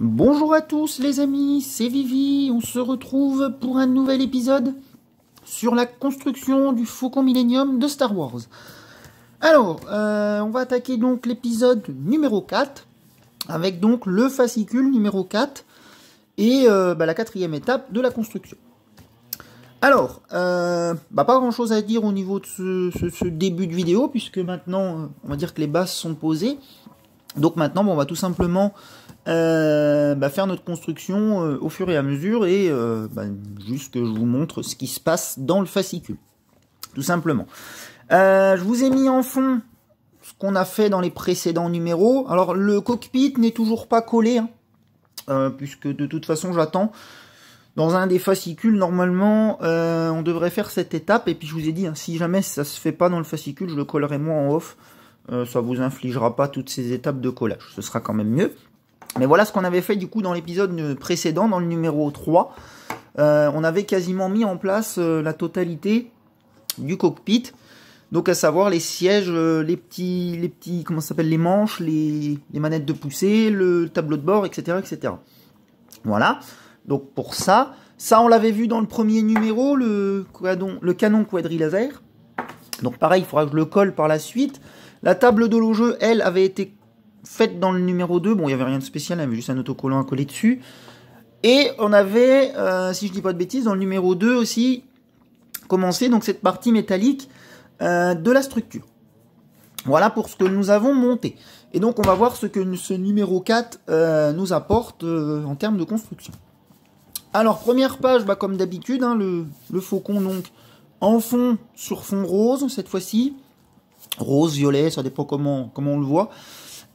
Bonjour à tous les amis, c'est Vivi, on se retrouve pour un nouvel épisode sur la construction du Faucon Millenium de Star Wars. Alors, on va attaquer donc l'épisode numéro 4, avec donc le fascicule numéro 4, et la quatrième étape de la construction. Alors, pas grand chose à dire au niveau de ce début de vidéo, puisque maintenant, on va dire que les bases sont posées. Donc maintenant, on va tout simplement faire notre construction au fur et à mesure et juste que je vous montre ce qui se passe dans le fascicule. Tout simplement. Je vous ai mis en fond ce qu'on a fait dans les précédents numéros. Alors le cockpit n'est toujours pas collé, puisque de toute façon j'attends. Dans un des fascicules, normalement, on devrait faire cette étape. Et puis je vous ai dit, si jamais ça se fait pas dans le fascicule, je le collerai moi en off. Ça vous infligera pas toutes ces étapes de collage. Ce sera quand même mieux. Mais voilà ce qu'on avait fait du coup dans l'épisode précédent, dans le numéro 3. On avait quasiment mis en place la totalité du cockpit. Donc à savoir les sièges, les petits comment ça s'appelle, les manches, les manettes de poussée, le tableau de bord, etc. etc. Voilà. Donc pour ça on l'avait vu dans le premier numéro, le canon quadrilaser. Donc pareil, il faudra que je le colle par la suite. La table de l'eau-jeu, elle, avait été faite dans le numéro 2. Bon, il n'y avait rien de spécial, il y avait juste un autocollant à coller dessus. Et on avait, si je dis pas de bêtises, dans le numéro 2 aussi, commencé donc cette partie métallique de la structure. Voilà pour ce que nous avons monté. Et donc on va voir ce que ce numéro 4 nous apporte en termes de construction. Alors, première page, comme d'habitude, le faucon donc en fond sur fond rose, cette fois-ci. Rose, violet, ça dépend comment on le voit.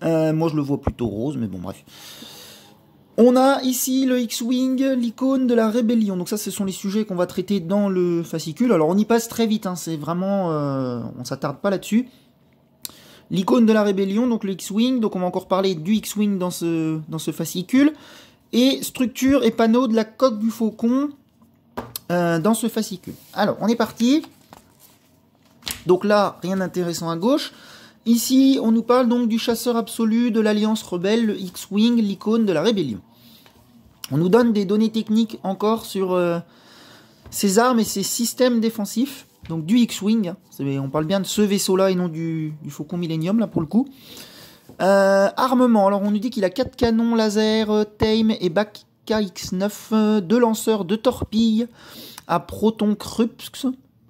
Moi, je le vois plutôt rose, mais bon, bref. On a ici le X-Wing, l'icône de la rébellion. Donc ça, ce sont les sujets qu'on va traiter dans le fascicule. Alors, on y passe très vite, c'est vraiment... on s'attarde pas là-dessus. L'icône de la rébellion, donc le X-Wing. Donc, on va encore parler du X-Wing dans ce fascicule. Et structure et panneaux de la coque du faucon dans ce fascicule. Alors, on est parti. Donc là, rien d'intéressant à gauche. Ici, on nous parle donc du chasseur absolu de l'Alliance rebelle, le X-Wing, l'icône de la rébellion. On nous donne des données techniques encore sur ses armes et ses systèmes défensifs. Donc du X-Wing, on parle bien de ce vaisseau-là et non du Faucon Millenium, là pour le coup. Armement, alors on nous dit qu'il a 4 canons laser, Tame et Baka X9, 2 lanceurs de torpilles à proton Krups,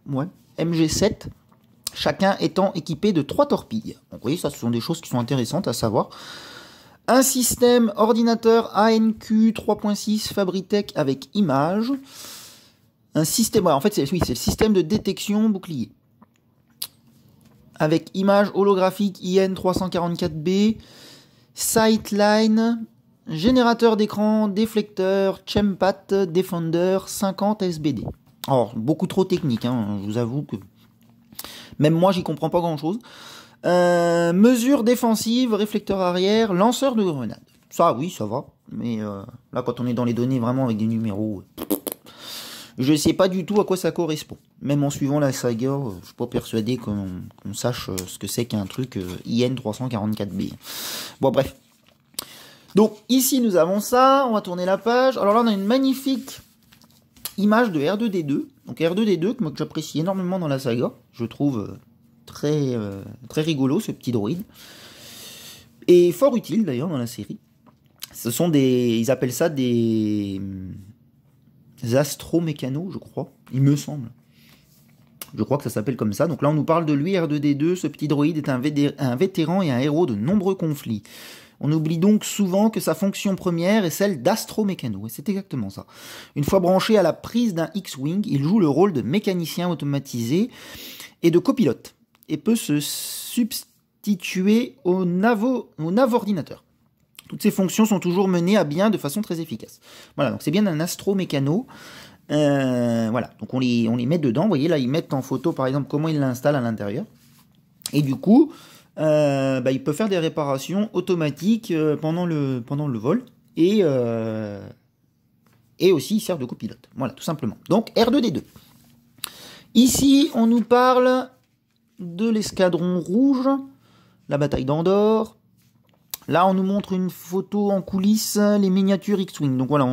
ouais, MG7. Chacun étant équipé de 3 torpilles. Donc oui, ça ce sont des choses qui sont intéressantes à savoir. Un système ordinateur ANQ 3.6 Fabritech avec image. Un système, en fait c'est le système de détection bouclier. Avec image holographique IN344B, Sightline, générateur d'écran, déflecteur, Chempat, Defender, 50 SBD. Alors, beaucoup trop technique, je vous avoue que... Même moi, j'y comprends pas grand-chose. Mesure défensive, réflecteur arrière, lanceur de grenade. Ça, oui, ça va. Mais là, quand on est dans les données vraiment avec des numéros, je sais pas du tout à quoi ça correspond. Même en suivant la saga, je suis pas persuadé qu'on sache ce que c'est qu'un truc IN344B. Bon, bref. Donc, ici, nous avons ça. On va tourner la page. Alors là, on a une magnifique image de R2-D2. Donc R2-D2, que j'apprécie énormément dans la saga. Je trouve très rigolo, ce petit droïde. Et fort utile, d'ailleurs, dans la série. Ce sont ils appellent ça des astromécanos, je crois. Il me semble. Je crois que ça s'appelle comme ça. Donc là, on nous parle de lui, R2-D2. Ce petit droïde est un vétéran et un héros de nombreux conflits. On oublie donc souvent que sa fonction première est celle d'astromécano, et c'est exactement ça. Une fois branché à la prise d'un X-Wing, il joue le rôle de mécanicien automatisé et de copilote, et peut se substituer au nav-ordinateur. Toutes ces fonctions sont toujours menées à bien de façon très efficace. Voilà, donc c'est bien un astromécano. Voilà, donc on les met dedans. Vous voyez, là, ils mettent en photo, par exemple, comment ils l'installent à l'intérieur. Et du coup... il peut faire des réparations automatiques pendant le vol et aussi il sert de copilote. Voilà, tout simplement. Donc R2-D2. Ici, on nous parle de l'escadron rouge, la bataille d'Andorre, Là, on nous montre une photo en coulisses, les miniatures X-Wing. Donc voilà,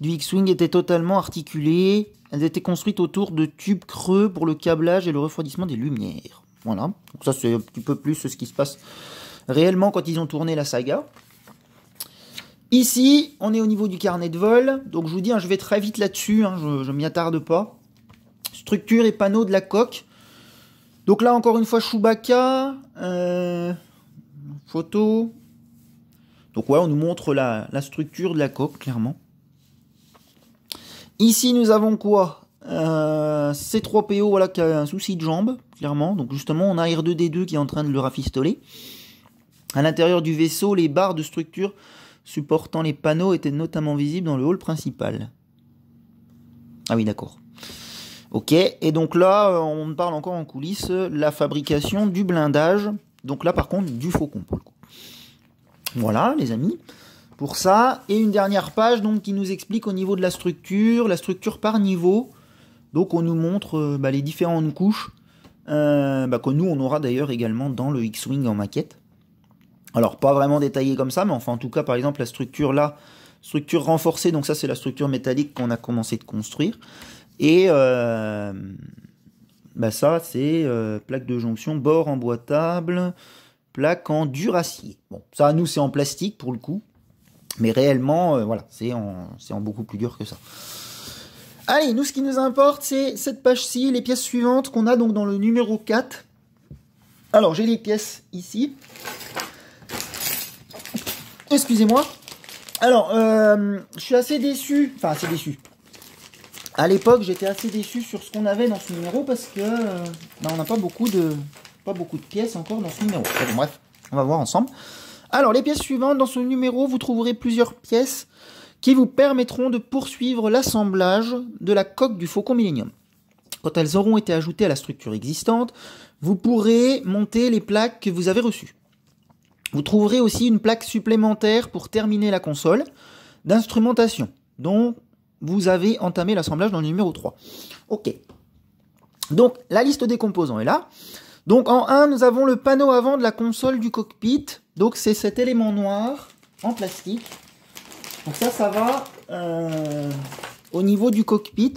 du X-Wing était totalement articulé. Elles étaient construites autour de tubes creux pour le câblage et le refroidissement des lumières. Voilà, donc ça c'est un petit peu plus ce qui se passe réellement quand ils ont tourné la saga. Ici, on est au niveau du carnet de vol. Donc je vous dis, je vais très vite là-dessus, je ne m'y attarde pas. Structure et panneaux de la coque. Donc là, encore une fois, Chewbacca. Photo. Donc ouais, on nous montre la structure de la coque, clairement. Ici, nous avons quoi C3PO, voilà, qui a un souci de jambe, clairement. Donc justement, on a R2D2 qui est en train de le rafistoler. À l'intérieur du vaisseau, les barres de structure supportant les panneaux étaient notamment visibles dans le hall principal. Ah oui, d'accord. Ok, et donc là, on parle encore en coulisses, la fabrication du blindage. Donc là, par contre, du faucon, pour le coup. Voilà, les amis, pour ça. Et une dernière page donc, qui nous explique au niveau de la structure par niveau. Donc on nous montre les différentes couches que nous, on aura d'ailleurs également dans le X-Wing en maquette. Alors, pas vraiment détaillé comme ça, mais enfin, en tout cas, par exemple, la structure là, structure renforcée, donc ça, c'est la structure métallique qu'on a commencé de construire. Et ça, c'est plaque de jonction, bord emboîtable, plaque en duracier. Bon, ça, nous, c'est en plastique pour le coup. Mais réellement, voilà, c'est en beaucoup plus dur que ça. Allez, nous, ce qui nous importe, c'est cette page-ci, les pièces suivantes qu'on a donc dans le numéro 4. Alors, j'ai les pièces ici. Excusez-moi. Alors, je suis assez déçu. Enfin, assez déçu. À l'époque, j'étais assez déçu sur ce qu'on avait dans ce numéro parce que on n'a pas beaucoup de pièces encore dans ce numéro. Bon, bref, on va voir ensemble. Alors, les pièces suivantes, dans ce numéro, vous trouverez plusieurs pièces qui vous permettront de poursuivre l'assemblage de la coque du Faucon Millenium. Quand elles auront été ajoutées à la structure existante, vous pourrez monter les plaques que vous avez reçues. Vous trouverez aussi une plaque supplémentaire pour terminer la console d'instrumentation, dont vous avez entamé l'assemblage dans le numéro 3. Ok. Donc, la liste des composants est là. Donc, en 1, nous avons le panneau avant de la console du cockpit. Donc, c'est cet élément noir en plastique. Donc ça va au niveau du cockpit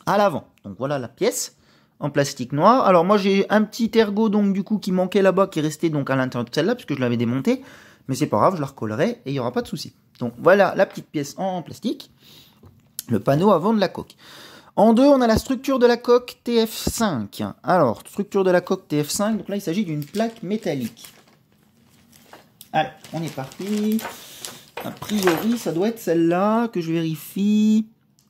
à l'avant. Donc, voilà la pièce en plastique noir. Alors, moi, j'ai un petit ergot, donc, du coup, qui manquait là-bas, qui est resté donc à l'intérieur de celle-là, puisque je l'avais démonté. Mais c'est pas grave, je la recollerai et il n'y aura pas de souci. Donc, voilà la petite pièce en plastique. Le panneau avant de la coque. En 2, on a la structure de la coque TF5. Alors, structure de la coque TF5, donc là, il s'agit d'une plaque métallique. Allez, on est parti. A priori, ça doit être celle-là que je vérifie.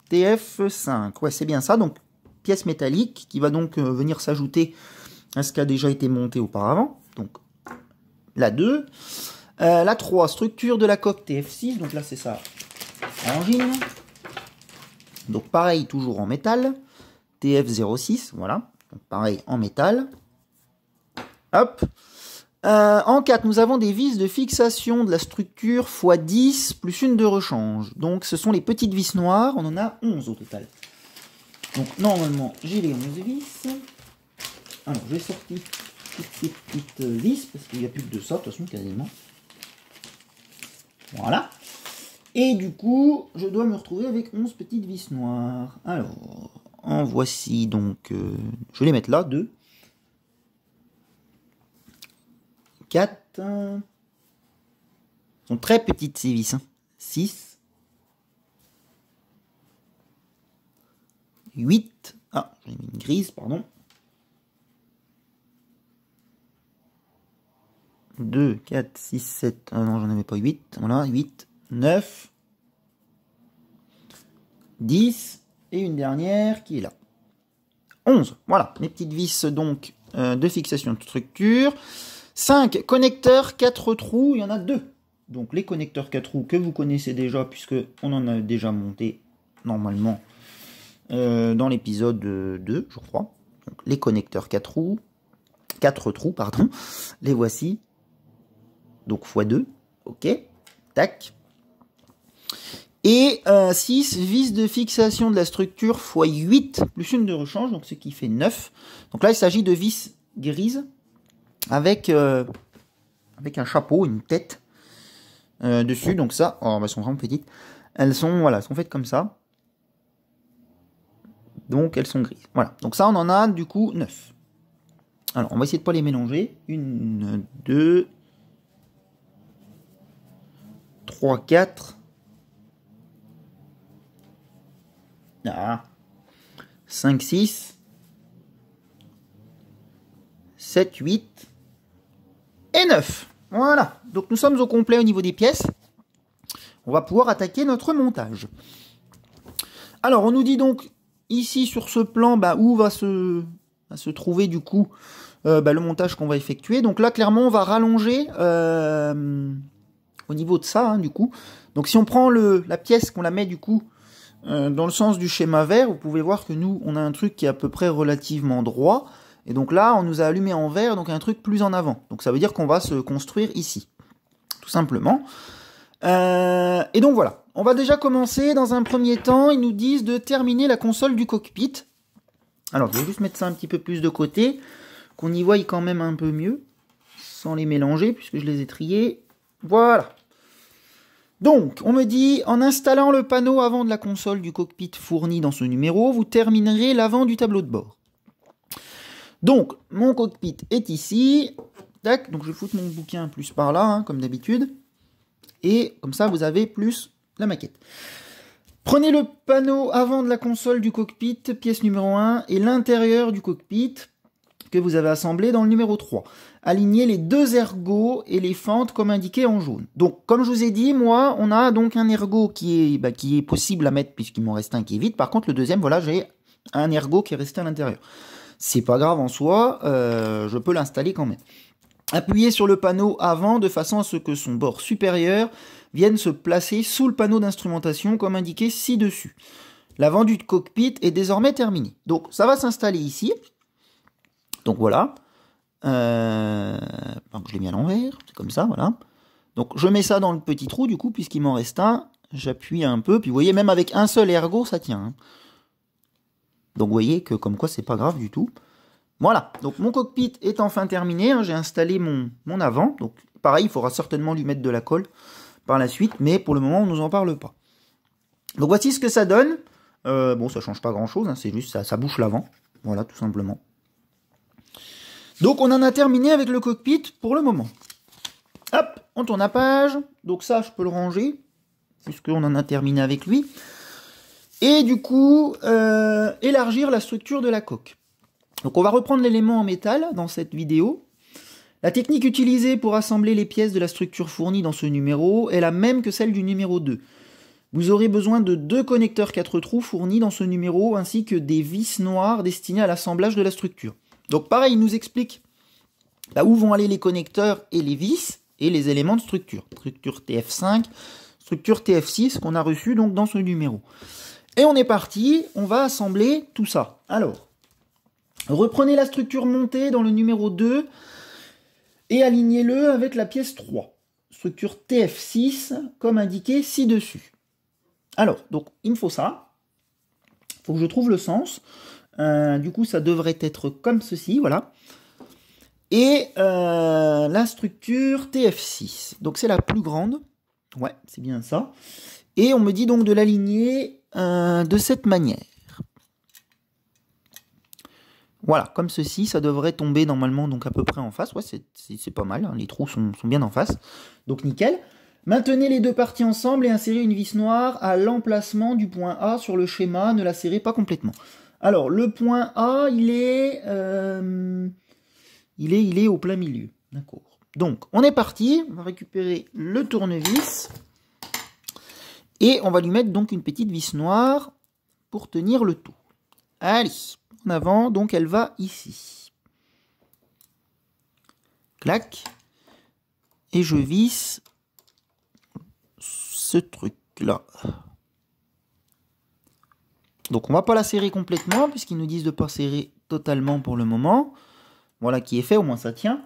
TF5. Ouais, c'est bien ça. Donc, pièce métallique qui va donc venir s'ajouter à ce qui a déjà été monté auparavant. Donc, la 2. La 3, structure de la coque TF6. Donc là, c'est ça. Engine. Donc pareil, toujours en métal. TF06, voilà. Donc pareil, en métal. Hop. En 4, nous avons des vis de fixation de la structure x10 plus une de rechange. Donc ce sont les petites vis noires. On en a 11 au total. Donc normalement, j'ai les 11 vis. Alors, j'ai sorti toutes ces petites vis, parce qu'il n'y a plus que de ça, de toute façon, quasiment. Voilà. Et du coup, je dois me retrouver avec 11 petites vis noires. Alors, en voici donc... je vais les mettre là, 2. 4. Sont très petites ces vis. 6. 8. Ah, j'ai mis une grise, pardon. 2, 4, 6, 7. Ah non, j'en avais pas 8. Voilà, 8. 9, 10, et une dernière qui est là. 11, voilà, mes petites vis donc de fixation de structure. 5 connecteurs 4 trous, il y en a 2. Donc les connecteurs 4 trous que vous connaissez déjà, puisque on en a déjà monté normalement dans l'épisode 2, je crois. Donc les connecteurs 4 trous, pardon, les voici. Donc x2, ok, tac. Et 6 vis de fixation de la structure x 8 plus une de rechange, donc ce qui fait 9. Donc là, il s'agit de vis grises avec un avec un chapeau, une tête dessus. Donc ça, oh, elles sont vraiment petites. Elles sont, voilà, elles sont faites comme ça. Donc elles sont grises. Voilà. Donc ça, on en a du coup 9. Alors, on va essayer de pas les mélanger. 1, 2, 3, 4. Ah. 5, 6. 7, 8. Et 9. Voilà. Donc nous sommes au complet au niveau des pièces. On va pouvoir attaquer notre montage. Alors, on nous dit donc ici sur ce plan où va se trouver du coup le montage qu'on va effectuer. Donc là, clairement, on va rallonger au niveau de ça, hein, du coup. Donc si on prend la pièce, qu'on la met du coup dans le sens du schéma vert, vous pouvez voir que nous, on a un truc qui est à peu près relativement droit. Et donc là, on nous a allumé en vert, donc un truc plus en avant. Donc ça veut dire qu'on va se construire ici, tout simplement. Et donc voilà, on va déjà commencer. Dans un premier temps, ils nous disent de terminer la console du cockpit. Alors, je vais juste mettre ça un petit peu plus de côté, qu'on y voie quand même un peu mieux, sans les mélanger, puisque je les ai triés. Voilà. Donc, on me dit, en installant le panneau avant de la console du cockpit fourni dans ce numéro, vous terminerez l'avant du tableau de bord. Donc, mon cockpit est ici. Tac, donc je vais foutre mon bouquin plus par là, hein, comme d'habitude. Et comme ça, vous avez plus la maquette. Prenez le panneau avant de la console du cockpit, pièce numéro 1, et l'intérieur du cockpit que vous avez assemblé dans le numéro 3. Alignez les deux ergots et les fentes comme indiqué en jaune. Donc, comme je vous ai dit, moi, on a donc un ergot qui est possible à mettre puisqu'il m'en reste un qui est vide. Par contre, le deuxième, voilà, j'ai un ergot qui est resté à l'intérieur. C'est pas grave en soi, je peux l'installer quand même. Appuyez sur le panneau avant de façon à ce que son bord supérieur vienne se placer sous le panneau d'instrumentation comme indiqué ci-dessus. L'avant du cockpit est désormais terminé. Donc ça va s'installer ici. Donc voilà. Je l'ai mis à l'envers, c'est comme ça, voilà. Donc je mets ça dans le petit trou du coup, puisqu'il m'en reste un. J'appuie un peu, puis vous voyez, même avec un seul ergot, ça tient. Hein. Donc vous voyez que comme quoi c'est pas grave du tout. Voilà, donc mon cockpit est enfin terminé, hein, j'ai installé mon avant, donc pareil, il faudra certainement lui mettre de la colle par la suite, mais pour le moment on ne nous en parle pas. Donc voici ce que ça donne, bon ça change pas grand chose, hein, c'est juste ça bouche l'avant, voilà tout simplement. Donc on en a terminé avec le cockpit pour le moment. Hop, on tourne la page, donc ça je peux le ranger, puisqu'on en a terminé avec lui. Et du coup, élargir la structure de la coque. Donc on va reprendre l'élément en métal dans cette vidéo. La technique utilisée pour assembler les pièces de la structure fournie dans ce numéro est la même que celle du numéro 2. Vous aurez besoin de 2 connecteurs 4 trous fournis dans ce numéro ainsi que des vis noires destinées à l'assemblage de la structure. Donc pareil, il nous explique où vont aller les connecteurs et les vis et les éléments de structure. Structure TF5, structure TF6 qu'on a reçu donc dans ce numéro. Et on est parti, on va assembler tout ça. Alors, reprenez la structure montée dans le numéro 2 et alignez-le avec la pièce 3. Structure TF6 comme indiqué ci-dessus. Alors, donc il me faut ça. Il faut que je trouve le sens. Du coup, ça devrait être comme ceci, voilà. Et la structure TF6. Donc c'est la plus grande. Ouais, c'est bien ça. Et on me dit donc de l'aligner de cette manière. Voilà, comme ceci, ça devrait tomber normalement donc à peu près en face. Ouais, c'est pas mal, hein, les trous sont bien en face. Donc nickel. Maintenez les deux parties ensemble et insérez une vis noire à l'emplacement du point A sur le schéma, ne la serrez pas complètement. Alors, le point A, il est au plein milieu. D'accord. Donc, on est parti. On va récupérer le tournevis. Et on va lui mettre donc une petite vis noire pour tenir le tout. Allez, en avant, donc elle va ici. Clac. Et je visse ce truc-là. Donc on va pas la serrer complètement, puisqu'ils nous disent de ne pas serrer totalement pour le moment. Voilà qui est fait, au moins ça tient.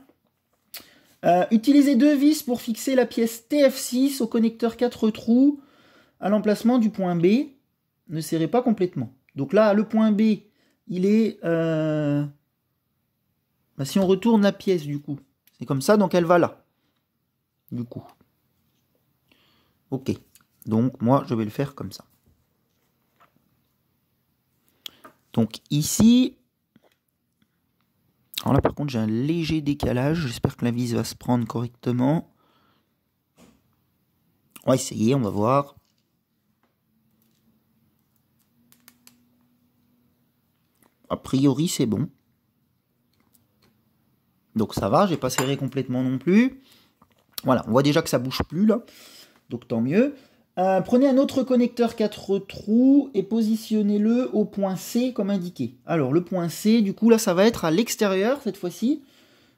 Utilisez 2 vis pour fixer la pièce TF6 au connecteur 4 trous à l'emplacement du point B. Ne serrez pas complètement. Donc là, le point B, il est... si on retourne la pièce, du coup, c'est comme ça, donc elle va là. du coup. Ok, donc moi je vais le faire comme ça. Donc ici, alors là par contre j'ai un léger décalage, j'espère que la vis va se prendre correctement. On va essayer, on va voir. A priori c'est bon. Donc ça va, j'ai pas serré complètement non plus. Voilà, on voit déjà que ça bouge plus là, donc tant mieux. Prenez un autre connecteur 4 trous et positionnez-le au point C comme indiqué. Alors le point C, du coup là ça va être à l'extérieur cette fois-ci.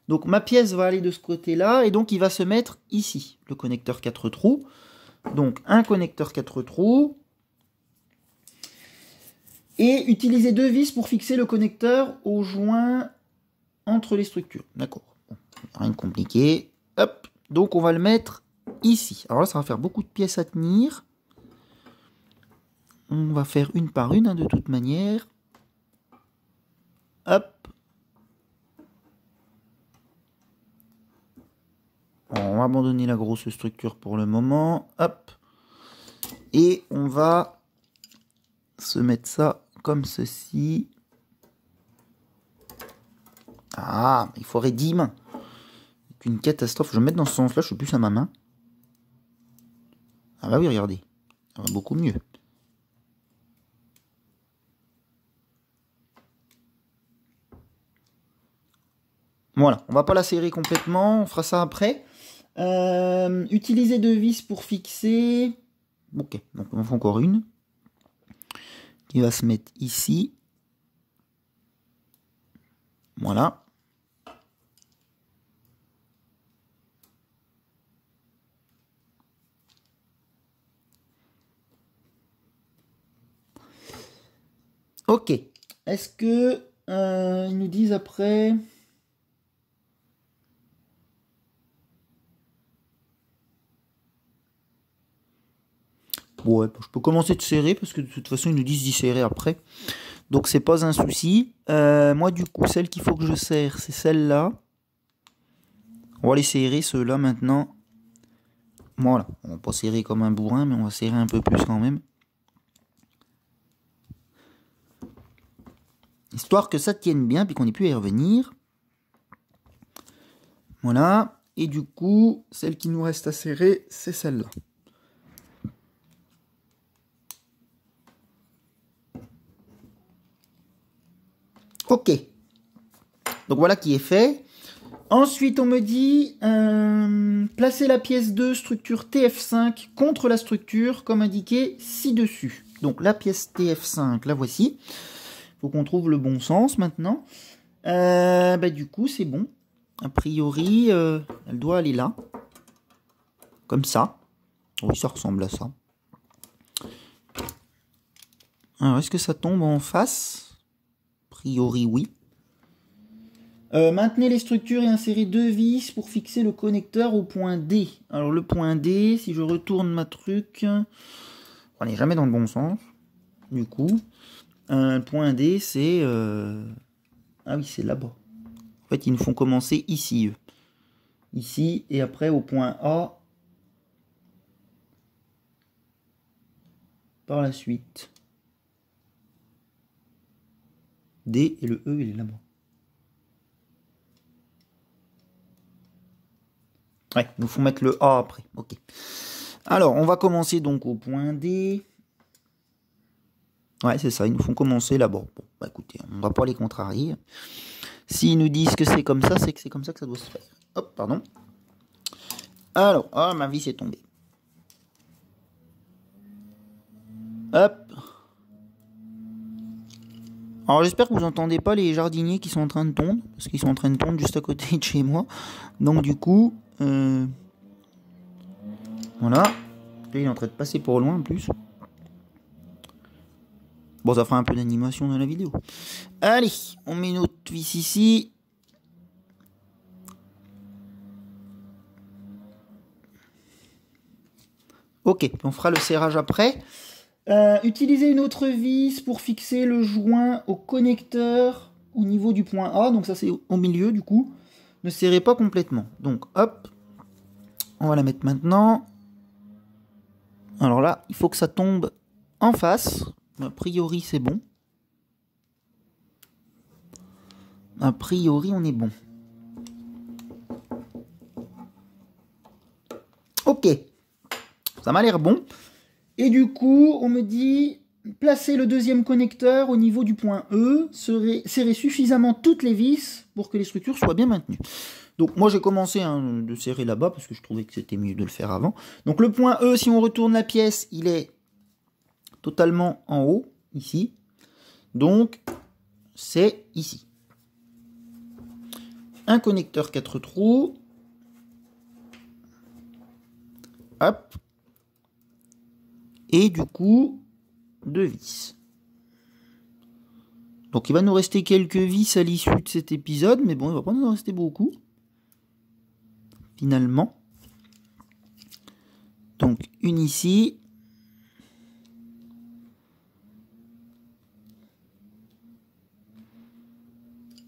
Donc ma pièce va aller de ce côté-là et donc il va se mettre ici, le connecteur 4 trous. Donc un connecteur 4 trous. Et utilisez 2 vis pour fixer le connecteur au joint entre les structures. D'accord. Bon, rien de compliqué. Hop. Donc on va le mettre ici. Alors là, ça va faire beaucoup de pièces à tenir. On va faire une par une, hein, de toute manière. Hop. Bon, on va abandonner la grosse structure pour le moment. Hop. Et on va se mettre ça comme ceci. Ah, il faudrait 10 mains. C'est une catastrophe. Je vais me mettre dans ce sens-là, je suis plus à ma main. Ah bah oui, regardez. Ça va beaucoup mieux. Voilà, on va pas la serrer complètement, on fera ça après. Utilisez 2 vis pour fixer. Ok, donc on en fait encore une. Qui va se mettre ici. Voilà. Ok. Est-ce que ils nous disent après... Ouais, je peux commencer de serrer parce que de toute façon ils nous disent d'y serrer après. Donc c'est pas un souci. Moi du coup celle qu'il faut que je serre c'est celle-là. On va les serrer ceux-là maintenant. Voilà, on va pas serrer comme un bourrin mais on va serrer un peu plus quand même. Histoire que ça tienne bien puis qu'on ait pu y revenir. Voilà. Et du coup celle qui nous reste à serrer c'est celle-là. Ok, donc voilà qui est fait. Ensuite, on me dit placer la pièce 2 structure TF5 contre la structure comme indiqué ci-dessus. Donc la pièce TF5, la voici. Il faut qu'on trouve le bon sens maintenant. Du coup, c'est bon. A priori, elle doit aller là. Comme ça. Oui, ça ressemble à ça. Alors, est-ce que ça tombe en face ? A priori, oui. Maintenez les structures et insérez 2 vis pour fixer le connecteur au point D. Alors le point D, si je retourne ma truc, on n'est jamais dans le bon sens. Du coup, point D, c'est... Ah oui, c'est là-bas. En fait, ils nous font commencer ici. Ici, et après au point A. Par la suite. D et le E, il est là-bas. Ouais, il nous faut mettre le A après. Ok. Alors, on va commencer donc au point D. Ouais, c'est ça, ils nous font commencer là-bas. Bon, bah écoutez, on va pas les contrarier. S'ils nous disent que c'est comme ça, c'est que c'est comme ça que ça doit se faire. Hop, pardon. Alors, ah, ma vis est tombée. Hop. Alors, j'espère que vous n'entendez pas les jardiniers qui sont en train de tondre, parce qu'ils sont en train de tondre juste à côté de chez moi. Donc, du coup, voilà. Là, il est en train de passer pour loin en plus. Bon, ça fera un peu d'animation dans la vidéo. Allez, on met notre vis ici. Ok, puis on fera le serrage après. Utilisez une autre vis pour fixer le joint au connecteur au niveau du point A. Donc ça c'est au milieu du coup. Ne serrez pas complètement. Donc hop. On va la mettre maintenant. Alors là, il faut que ça tombe en face. A priori, c'est bon. A priori, on est bon. Ok. Ça m'a l'air bon. Et du coup, on me dit, placer le deuxième connecteur au niveau du point E, serrer suffisamment toutes les vis pour que les structures soient bien maintenues. Donc moi j'ai commencé de serrer là-bas parce que je trouvais que c'était mieux de le faire avant. Donc le point E, si on retourne la pièce, il est totalement en haut, ici. Donc c'est ici. Un connecteur 4 trous. Hop. Et du coup, 2 vis. Donc il va nous rester quelques vis à l'issue de cet épisode, mais bon, il va pas nous en rester beaucoup. Finalement. Donc une ici.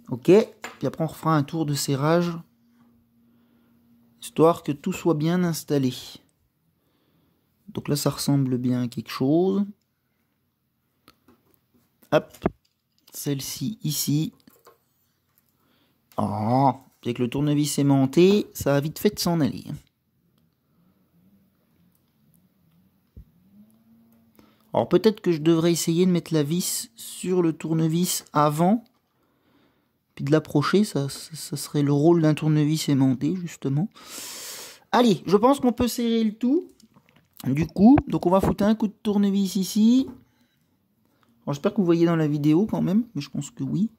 Ok. Puis après on refera un tour de serrage. Histoire que tout soit bien installé. Donc là ça ressemble bien à quelque chose. Hop. Celle-ci ici. Oh. Avec le tournevis aimanté, ça a vite fait de s'en aller. Alors peut-être que je devrais essayer de mettre la vis sur le tournevis avant, puis de l'approcher, ça serait le rôle d'un tournevis aimanté justement. Allez, je pense qu'on peut serrer le tout. Du coup, donc on va foutre un coup de tournevis ici. J'espère que vous voyez dans la vidéo quand même, mais je pense que oui.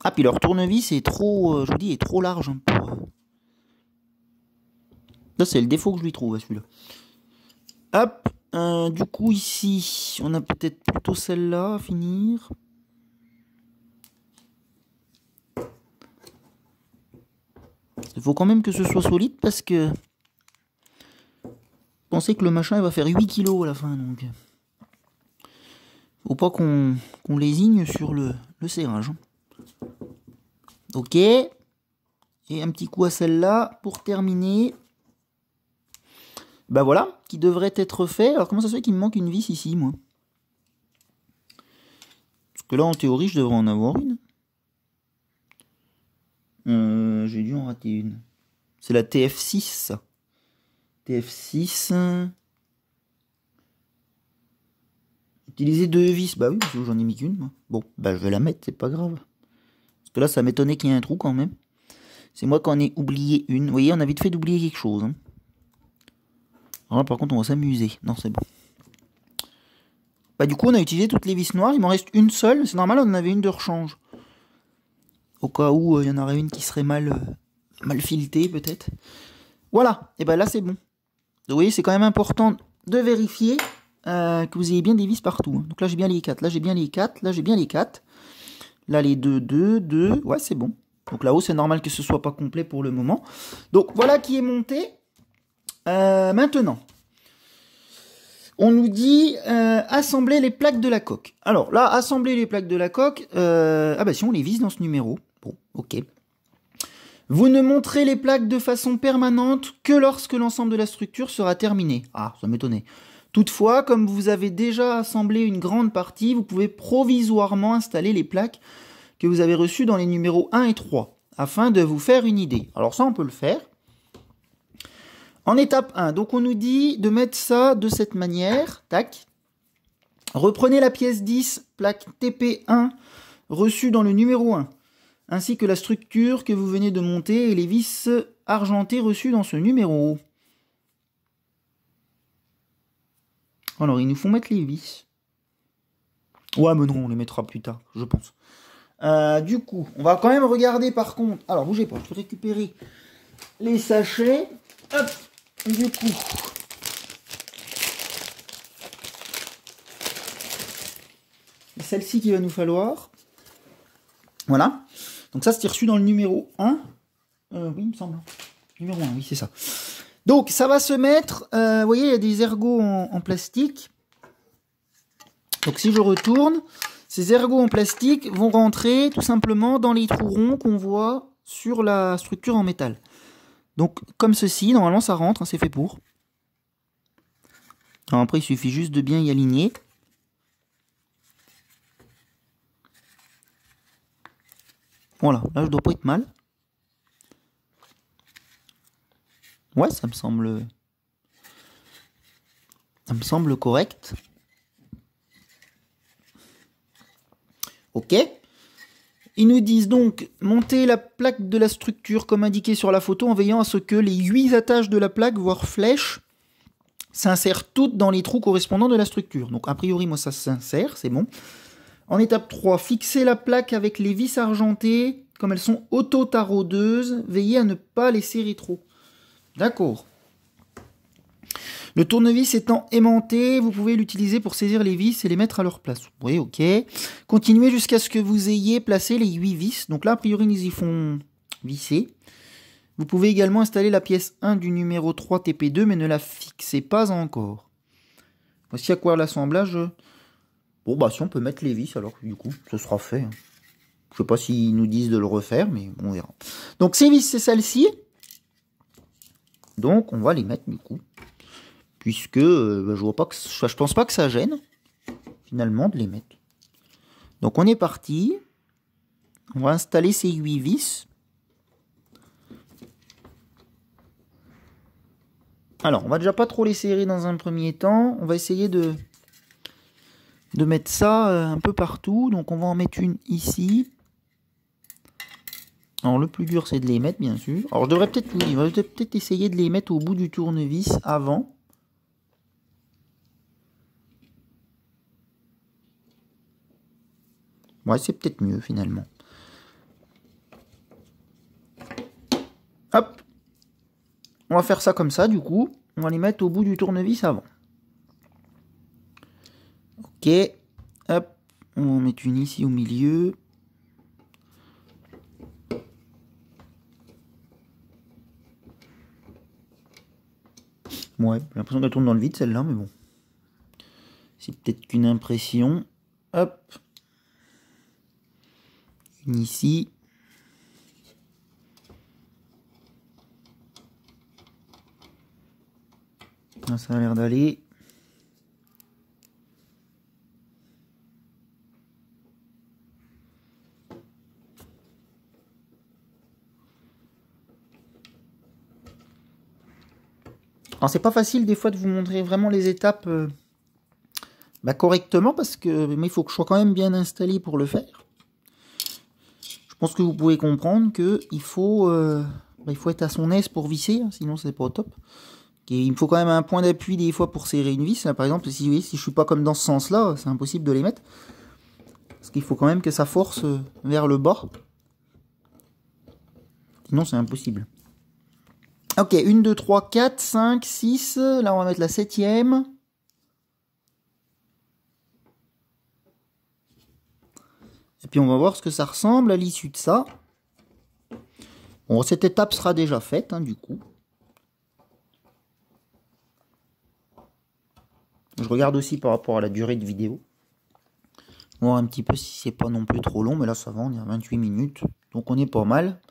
Ah, puis leur tournevis est trop, je vous dis, est trop large. Hein, pour... Là, c'est le défaut que je lui trouve, celui-là. Hop, du coup, ici, on a peut-être plutôt celle-là à finir. Il faut quand même que ce soit solide parce que... Pensez que le machin, il va faire 8 kg à la fin, donc... Faut pas qu'on lésigne sur le serrage. Ok. Et un petit coup à celle-là pour terminer. Ben voilà, qui devrait être fait. Alors comment ça se fait qu'il me manque une vis ici, moi? Parce que là, en théorie, je devrais en avoir une. J'ai dû en rater une. C'est la TF6, ça. TF6. Utiliser 2 vis. Bah oui, parce que j'en ai mis qu'une, moi. Bon, bah je vais la mettre, c'est pas grave. Parce que là, ça m'étonnait qu'il y ait un trou quand même. C'est moi qui en ai oublié une. Vous voyez, on a vite fait d'oublier quelque chose. Hein. Alors là, par contre, on va s'amuser. Non, c'est bon. Bah du coup, on a utilisé toutes les vis noires. Il m'en reste une seule. C'est normal, on en avait une de rechange. Au cas où il y en aurait une qui serait mal filetée, peut-être. Voilà. Et ben là, c'est bon. Vous voyez, c'est quand même important de vérifier que vous ayez bien des vis partout. Hein. Donc là, j'ai bien les 4. Là, j'ai bien les 4. Là, j'ai bien les 4. Là, les 2, 2, 2. Ouais, c'est bon. Donc là-haut, c'est normal que ce soit pas complet pour le moment. Donc voilà qui est monté. Maintenant, on nous dit assembler les plaques de la coque. Alors là, assembler les plaques de la coque, ah bah si on les vise dans ce numéro. Bon, ok. Vous ne montrez les plaques de façon permanente que lorsque l'ensemble de la structure sera terminé. Ah, ça m'étonnait. Toutefois, comme vous avez déjà assemblé une grande partie, vous pouvez provisoirement installer les plaques que vous avez reçues dans les numéros 1 et 3, afin de vous faire une idée. Alors ça, on peut le faire. En étape 1, donc on nous dit de mettre ça de cette manière. Tac. Reprenez la pièce 10, plaque TP1, reçue dans le numéro 1, ainsi que la structure que vous venez de monter et les vis argentées reçues dans ce numéro. Alors, ils nous font mettre les vis. Ouais, mais non, on les mettra plus tard, je pense. Du coup, on va quand même regarder par contre. Alors, bougez pas, je vais récupérer les sachets. Hop, du coup. C'est celle-ci qu'il va nous falloir. Voilà. Donc ça, c'était reçu dans le numéro 1. Oui, il me semble. Numéro 1, oui, c'est ça. Donc, ça va se mettre... vous voyez, il y a des ergots en plastique. Donc, si je retourne, ces ergots en plastique vont rentrer tout simplement dans les trous ronds qu'on voit sur la structure en métal. Donc comme ceci, normalement ça rentre, hein, c'est fait pour. Alors, après il suffit juste de bien y aligner. Voilà, là je dois pas être mal. Ouais, ça me semble correct. Ok. Ils nous disent donc monter la plaque de la structure comme indiqué sur la photo en veillant à ce que les 8 attaches de la plaque, voire flèches, s'insèrent toutes dans les trous correspondants de la structure. Donc a priori, moi ça s'insère, c'est bon. En étape 3, fixer la plaque avec les vis argentées, comme elles sont auto-taraudeuses, veillez à ne pas les serrer trop. D'accord. Le tournevis étant aimanté, vous pouvez l'utiliser pour saisir les vis et les mettre à leur place. Oui, ok. Continuez jusqu'à ce que vous ayez placé les 8 vis. Donc là, a priori, ils y font visser. Vous pouvez également installer la pièce 1 du numéro 3 TP2, mais ne la fixez pas encore. Voici à quoi l'assemblage. Bon, bah si on peut mettre les vis, alors du coup, ce sera fait. Je sais pas s'ils nous disent de le refaire, mais on verra. Donc ces vis, c'est celle-ci. Donc on va les mettre du coup. Puisque je pense pas que ça gêne, finalement, de les mettre. Donc on est parti. On va installer ces 8 vis. Alors, on va déjà pas trop les serrer dans un premier temps. On va essayer de mettre ça un peu partout. Donc on va en mettre une ici. Alors le plus dur c'est de les mettre, bien sûr. Alors je devrais peut-être essayer de les mettre au bout du tournevis avant. Ouais, c'est peut-être mieux finalement. Hop. On va faire ça comme ça du coup. On va les mettre au bout du tournevis avant. Ok. Hop. On va en mettre une ici au milieu. Ouais, j'ai l'impression qu'elle tourne dans le vide celle-là, mais bon. C'est peut-être qu'une impression. Hop. Une ici. Là, ça a l'air d'aller. Alors c'est pas facile des fois de vous montrer vraiment les étapes correctement parce que mais il faut que je sois quand même bien installé pour le faire. Je pense que vous pouvez comprendre que il faut être à son aise pour visser, hein, sinon c'est pas au top. Et il me faut quand même un point d'appui des fois pour serrer une vis. Là, par exemple, si je suis pas comme dans ce sens-là, c'est impossible de les mettre. Parce qu'il faut quand même que ça force vers le bas. Sinon c'est impossible. Ok, 1, 2, 3, 4, 5, 6. Là, on va mettre la 7e. Et puis, on va voir ce que ça ressemble à l'issue de ça. Bon, cette étape sera déjà faite, hein, du coup. Je regarde aussi par rapport à la durée de vidéo. On va voir un petit peu si c'est pas non plus trop long. Mais là, ça va, on est à 28 minutes. Donc, on est pas mal.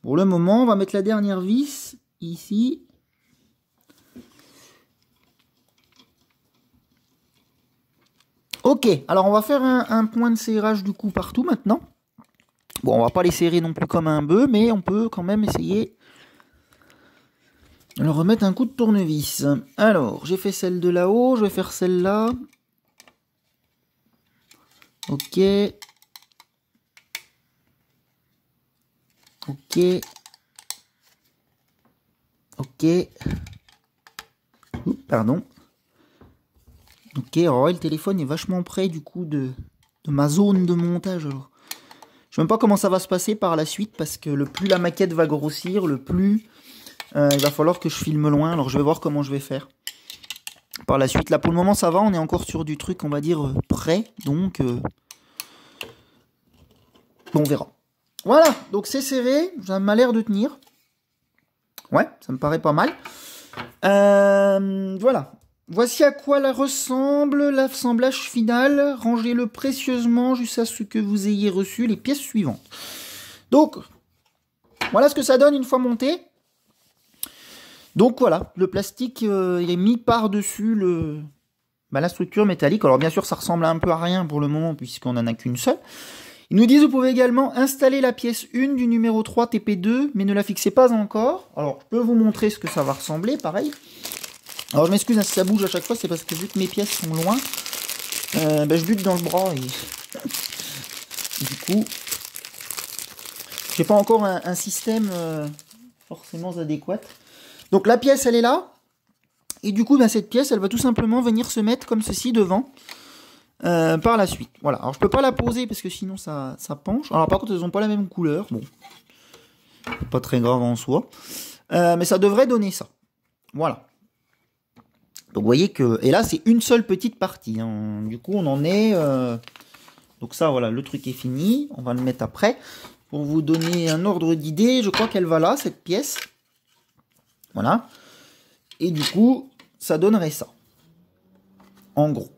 Pour le moment, on va mettre la dernière vis ici. Ok, alors on va faire un point de serrage du coup partout maintenant. Bon, on va pas les serrer non plus comme un bœuf, mais on peut quand même essayer de leur remettre un coup de tournevis. Alors, j'ai fait celle de là-haut, je vais faire celle-là. Ok. Ok. Ok. Oups, pardon. Ok, alors ouais, le téléphone est vachement près du coup de ma zone de montage. Alors. Je sais même pas comment ça va se passer par la suite parce que le plus la maquette va grossir, le plus il va falloir que je filme loin. Alors je vais voir comment je vais faire par la suite. Là pour le moment ça va, on est encore sur du truc on va dire prêt. Donc bon, on verra. Voilà, donc c'est serré, ça m'a l'air de tenir. Ouais, ça me paraît pas mal. Voilà. Voici à quoi la ressemble l'assemblage final. Rangez-le précieusement jusqu'à ce que vous ayez reçu les pièces suivantes. Donc, voilà ce que ça donne une fois monté. Donc voilà, le plastique il est mis par-dessus la structure métallique. Alors bien sûr, ça ressemble un peu à rien pour le moment puisqu'on n'en a qu'une seule. Ils nous disent vous pouvez également installer la pièce 1 du numéro 3 TP2, mais ne la fixez pas encore. Alors je peux vous montrer ce que ça va ressembler, pareil. Alors je m'excuse si ça bouge à chaque fois, c'est parce que vu que mes pièces sont loin, je bute dans le bras et du coup, j'ai pas encore un système forcément adéquat. Donc la pièce elle est là, et du coup cette pièce elle va tout simplement venir se mettre comme ceci devant par la suite. Voilà, alors je peux pas la poser parce que sinon ça penche. Alors par contre elles ont pas la même couleur, bon, pas très grave en soi, mais ça devrait donner ça. Voilà. Donc vous voyez que, et là c'est une seule petite partie, hein. Du coup on en est, donc ça voilà, le truc est fini, on va le mettre après. Pour vous donner un ordre d'idée, je crois qu'elle va là, cette pièce. Voilà. Et du coup, ça donnerait ça. En gros.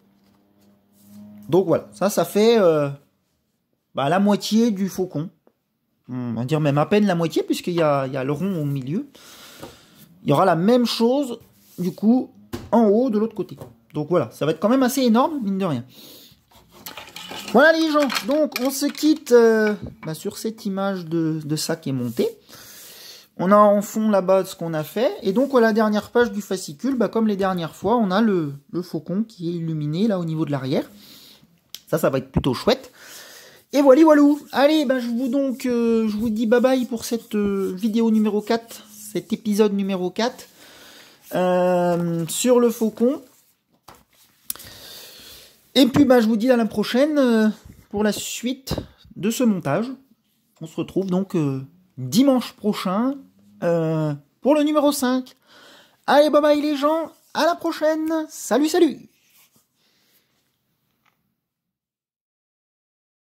Donc voilà, ça fait la moitié du faucon. On va dire même à peine la moitié, puisqu'il y a le rond au milieu. Il y aura la même chose, du coup, en haut de l'autre côté. Donc voilà, ça va être quand même assez énorme, mine de rien. Voilà les gens, donc on se quitte sur cette image de ça qui est monté. On a en fond là-bas ce qu'on a fait. Et donc à la dernière page du fascicule, comme les dernières fois, on a le faucon qui est illuminé là au niveau de l'arrière. Ça va être plutôt chouette. Et voilà, voilou. Allez, je vous dis bye bye pour cette vidéo numéro 4, cet épisode numéro 4 sur le faucon. Et puis je vous dis à la prochaine pour la suite de ce montage. On se retrouve donc dimanche prochain pour le numéro 5. Allez, bye bye les gens, à la prochaine. Salut, salut.